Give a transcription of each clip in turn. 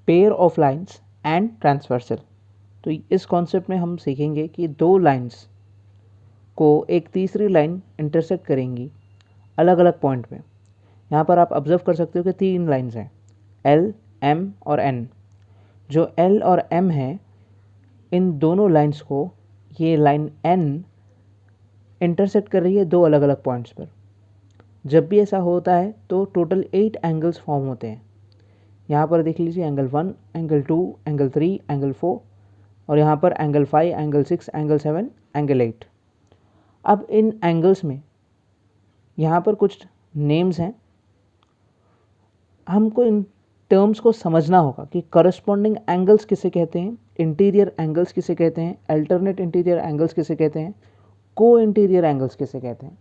Pair of lines and transversal. तो इस concept में हम सीखेंगे कि दो लाइंस को एक तीसरी लाइन इंटरसेक्ट करेंगी अलग अलग पॉइंट पे। यहाँ पर आप ऑब्जर्व कर सकते हो कि 3 लाइंस हैं, एल, एम और एन। जो एल और एम है, इन दोनों लाइंस को ये लाइन एन इंटरसेक्ट कर रही है 2 अलग अलग पॉइंट्स पर। जब भी ऐसा होता है तो टोटल 8 एंगल्स फॉर्म होते हैं। यहाँ पर देख लीजिए एंगल 1, एंगल 2, एंगल 3, एंगल 4 और यहाँ पर एंगल 5, एंगल 6, एंगल 7, एंगल 8। अब इन एंगल्स में यहाँ पर कुछ नेम्स हैं, हमको इन टर्म्स को समझना होगा कि करस्पॉन्डिंग एंगल्स किसे कहते हैं, इंटीरियर एंगल्स किसे कहते हैं, अल्टरनेट इंटीरियर एंगल्स किसे कहते हैं, को इंटीरियर एंगल्स किसे कहते हैं।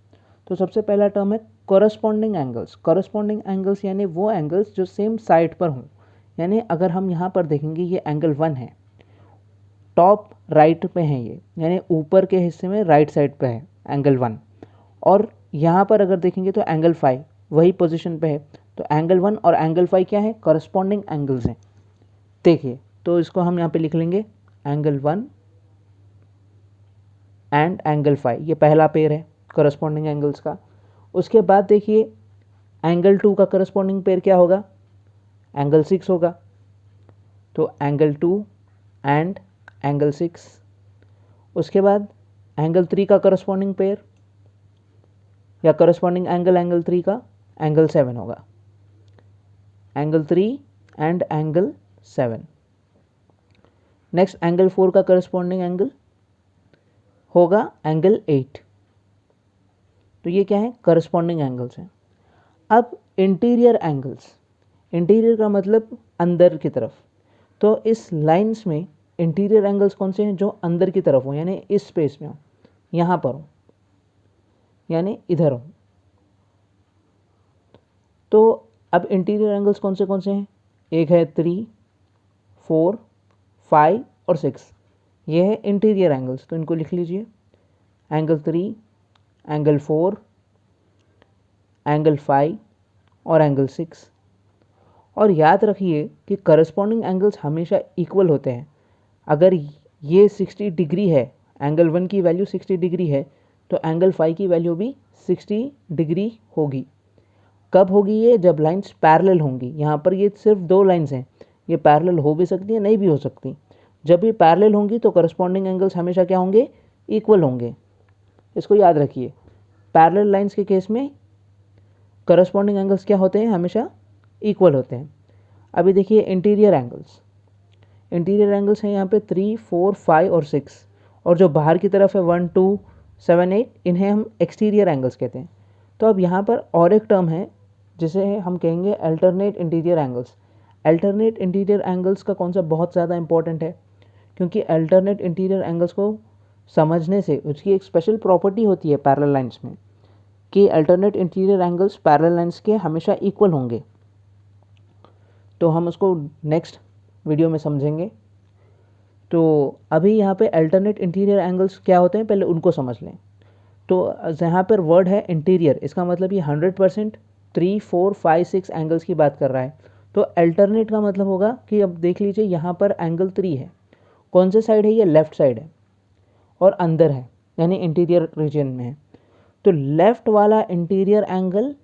तो सबसे पहला टर्म है करस्पॉन्डिंग एंगल्स। करस्पॉन्डिंग एंगल्स यानी वो एंगल्स जो सेम साइड पर हों। यानी अगर हम यहाँ पर देखेंगे ये एंगल 1 है, टॉप राइट पे है ये, यानी ऊपर के हिस्से में राइट साइड पे है एंगल 1। और यहाँ पर अगर देखेंगे तो एंगल 5 वही पोजीशन पे है। तो एंगल 1 और एंगल 5 क्या है, करस्पॉन्डिंग एंगल्स हैं। देखिए तो इसको हम यहाँ पे लिख लेंगे एंगल 1 एंड एंगल 5, ये पहला पेयर है करस्पॉन्डिंग एंगल्स का। उसके बाद देखिए एंगल 2 का करस्पॉन्डिंग पेयर क्या होगा, एंगल 6 होगा। तो एंगल 2 एंड एंगल 6। उसके बाद एंगल 3 का करस्पॉन्डिंग पेयर या करस्पॉन्डिंग एंगल एंगल 3 का एंगल 7 होगा। Angle 3 and angle 7। Next angle 4 का करस्पॉन्डिंग एंगल होगा एंगल 8। तो ये क्या है, करस्पॉन्डिंग एंगल्स हैं। अब इंटीरियर एंगल्स, इंटीरियर का मतलब अंदर की तरफ। तो इस लाइंस में इंटीरियर एंगल्स कौन से हैं, जो अंदर की तरफ हो, यानी इस स्पेस में हो, यहाँ पर हो, यानी इधर हो। तो अब इंटीरियर एंगल्स कौन से हैं, एक है 3, 4, 5 और 6, ये है इंटीरियर एंगल्स। तो इनको लिख लीजिए एंगल 3, एंगल 4, एंगल 5 और एंगल 6। और याद रखिए कि करस्पॉन्डिंग एंगल्स हमेशा इक्वल होते हैं। अगर ये 60 डिग्री है, एंगल 1 की वैल्यू 60 डिग्री है, तो एंगल 5 की वैल्यू भी 60 डिग्री होगी। कब होगी ये, जब लाइंस पैरेलल होंगी। यहाँ पर ये सिर्फ 2 लाइंस हैं, ये पैरेलल हो भी सकती है, नहीं भी हो सकती। जब भी पैरेलल होंगी तो करस्पॉन्डिंग एंगल्स हमेशा क्या होंगे, इक्वल होंगे। इसको याद रखिए, पैरेलल लाइंस के केस में करस्पॉन्डिंग एंगल्स क्या होते हैं, हमेशा इक्वल होते हैं। अभी देखिए इंटीरियर एंगल्स, इंटीरियर एंगल्स हैं यहाँ पे 3, 4, 5 और 6। और जो बाहर की तरफ है 1, 2, 7, 8, इन्हें हम एक्सटीरियर एंगल्स कहते हैं। तो अब यहाँ पर और एक टर्म है जिसे हम कहेंगे alternate interior angles. Alternate interior angles का कॉन्सेप्ट बहुत ज़्यादा इंपॉर्टेंट है, क्योंकि अल्टरनेट इंटीरियर एंगल्स को समझने से उसकी एक स्पेशल प्रॉपर्टी होती है पैरेलल लाइंस में, कि alternate interior angles parallel lines के हमेशा इक्वल होंगे। तो हम उसको नेक्स्ट वीडियो में समझेंगे। तो अभी यहाँ पे अल्टरनेट इंटीरियर एंगल्स क्या होते हैं, पहले उनको समझ लें। तो यहाँ पर वर्ड है इंटीरियर, इसका मतलब ये 100% 3, 4, 5, 6 एंगल्स की बात कर रहा है। तो अल्टरनेट का मतलब होगा कि अब देख लीजिए यहाँ पर एंगल 3 है, कौन से साइड है, ये लेफ़्ट साइड है और अंदर है, यानी इंटीरियर रीजन में है। तो लेफ़्ट वाला इंटीरियर एंगल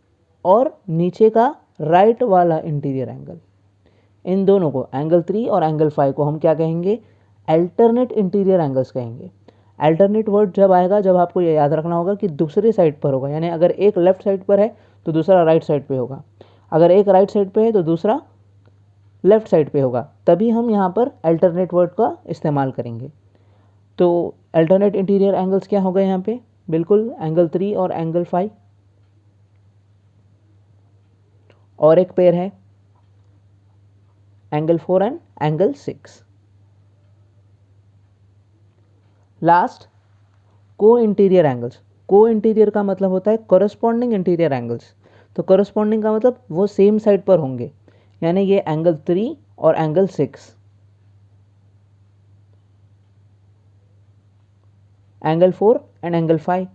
और नीचे का राइट वाला इंटीरियर एंगल, इन दोनों को एंगल 3 और एंगल 5 को हम क्या कहेंगे, अल्टरनेट इंटीरियर एंगल्स कहेंगे। अल्टरनेट वर्ड जब आएगा, जब आपको ये याद रखना होगा कि दूसरे साइड पर होगा, यानी अगर एक लेफ्ट साइड पर है तो दूसरा राइट साइड पे होगा, अगर एक राइट साइड पे है तो दूसरा लेफ्ट साइड पे होगा, तभी हम यहाँ पर अल्टरनेट वर्ड का इस्तेमाल करेंगे। तो अल्टरनेट इंटीरियर एंगल्स क्या होगा यहाँ पे, बिल्कुल एंगल 3 और एंगल 5। और एक पेयर है एंगल 4 एंड एंगल 6। लास्ट को इंटीरियर एंगल्स। को इंटीरियर का मतलब होता है करस्पॉन्डिंग इंटीरियर एंगल्स। तो करस्पॉन्डिंग का मतलब वो सेम साइड पर होंगे, यानी ये एंगल 3 और एंगल 6, एंगल 4 एंड एंगल 5।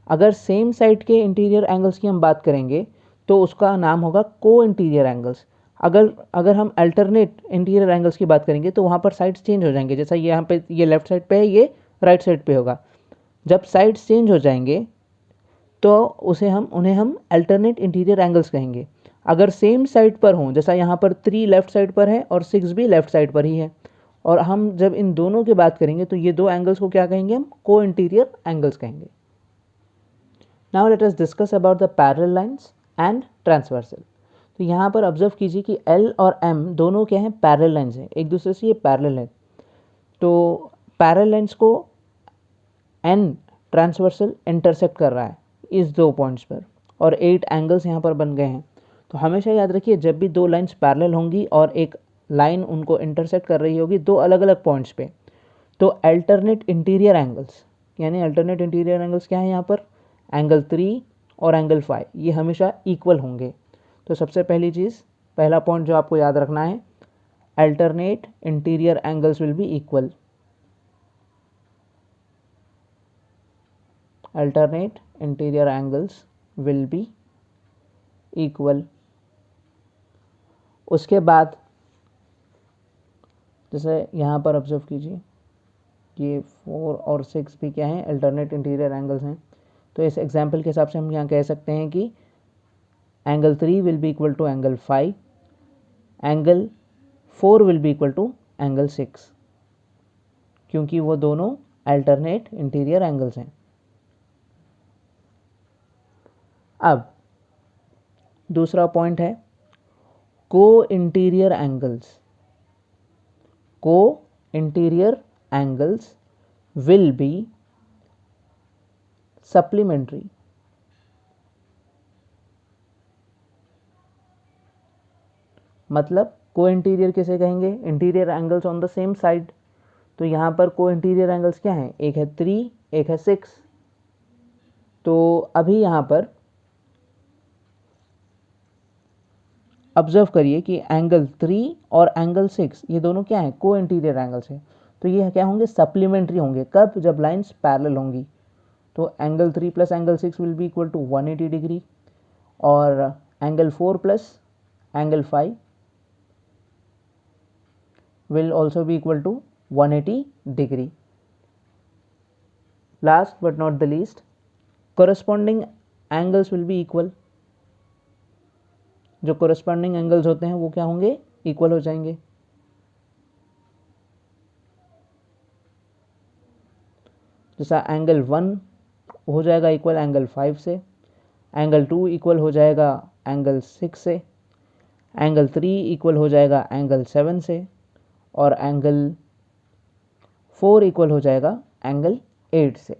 अगर सेम साइड के इंटीरियर एंगल्स की हम बात करेंगे तो उसका नाम होगा को इंटीरियर एंगल्स। अगर अगर हम अल्टरनेट इंटीरियर एंगल्स की बात करेंगे तो वहाँ पर साइड्स चेंज हो जाएंगे, जैसा यहाँ पे ये लेफ्ट साइड पे है, ये राइट साइड पे होगा। जब साइड्स चेंज हो जाएंगे तो उन्हें हम अल्टरनेट इंटीरियर एंगल्स कहेंगे। अगर सेम साइड पर हों, जैसा यहाँ पर 3 लेफ्ट साइड पर है और 6 भी लेफ्ट साइड पर ही है, और हम जब इन दोनों की बात करेंगे तो ये दो एंगल्स को क्या कहेंगे, हम को इंटीरियर एंगल्स कहेंगे। Now let us discuss about the parallel lines and transversal. तो यहाँ पर ऑब्जर्व कीजिए कि L और M दोनों क्या हैं, पैरेलल लाइंस हैं, एक दूसरे से ये पैरेलल है। तो पैरेलल लाइंस को N ट्रांसवर्सल इंटरसेक्ट कर रहा है इस दो पॉइंट्स पर, और 8 एंगल्स यहाँ पर बन गए हैं। तो हमेशा याद रखिए, जब भी दो लाइंस पैरेलल होंगी और एक लाइन उनको इंटरसेक्ट कर रही होगी दो अलग अलग पॉइंट्स पे, तो अल्टरनेट इंटीरियर एंगल्स, यानी अल्टरनेट इंटीरियर एंगल्स क्या है यहाँ पर, एंगल 3 और एंगल 5, ये हमेशा इक्वल होंगे। तो सबसे पहली चीज़, पहला पॉइंट जो आपको याद रखना है, alternate interior angles will be equal. Alternate interior angles will be equal. उसके बाद जैसे यहाँ पर ऑब्जर्व कीजिए, ये 4 और 6 भी क्या हैं, अल्टरनेट इंटीरियर एंगल्स हैं। तो इस एग्जाम्पल के हिसाब से हम यहाँ कह सकते हैं कि angle 3 will be equal to angle 5, angle 4 will be equal to angle 6, क्योंकि वो दोनों अल्टरनेट इंटीरियर एंगल्स हैं। अब दूसरा पॉइंट है को इंटीरियर एंगल्स। को interior angles will be supplementary. मतलब को इंटीरियर किसे कहेंगे, interior angles on the same side. तो यहाँ पर को इंटीरियर एंगल्स क्या हैं, एक है 3, एक है 6। तो अभी यहाँ पर ऑब्जर्व करिए कि एंगल 3 और एंगल 6 ये दोनों क्या हैं, को इंटीरियर एंगल्स हैं। तो ये क्या होंगे, सप्लीमेंट्री होंगे। कब, जब लाइंस पैरेलल होंगी। तो angle 3 plus angle 6 will be equal to 180 degree, और angle 4 plus angle 5 will also be equal to 180 degree. Last but not the least, corresponding angles will be equal. जो corresponding angles होते हैं वो क्या होंगे, equal हो जाएंगे। जैसा एंगल 1 हो जाएगा इक्वल एंगल 5 से, एंगल 2 इक्वल हो जाएगा एंगल 6 से, एंगल 3 इक्वल हो जाएगा एंगल 7 से, और एंगल 4 इक्वल हो जाएगा एंगल 8 से।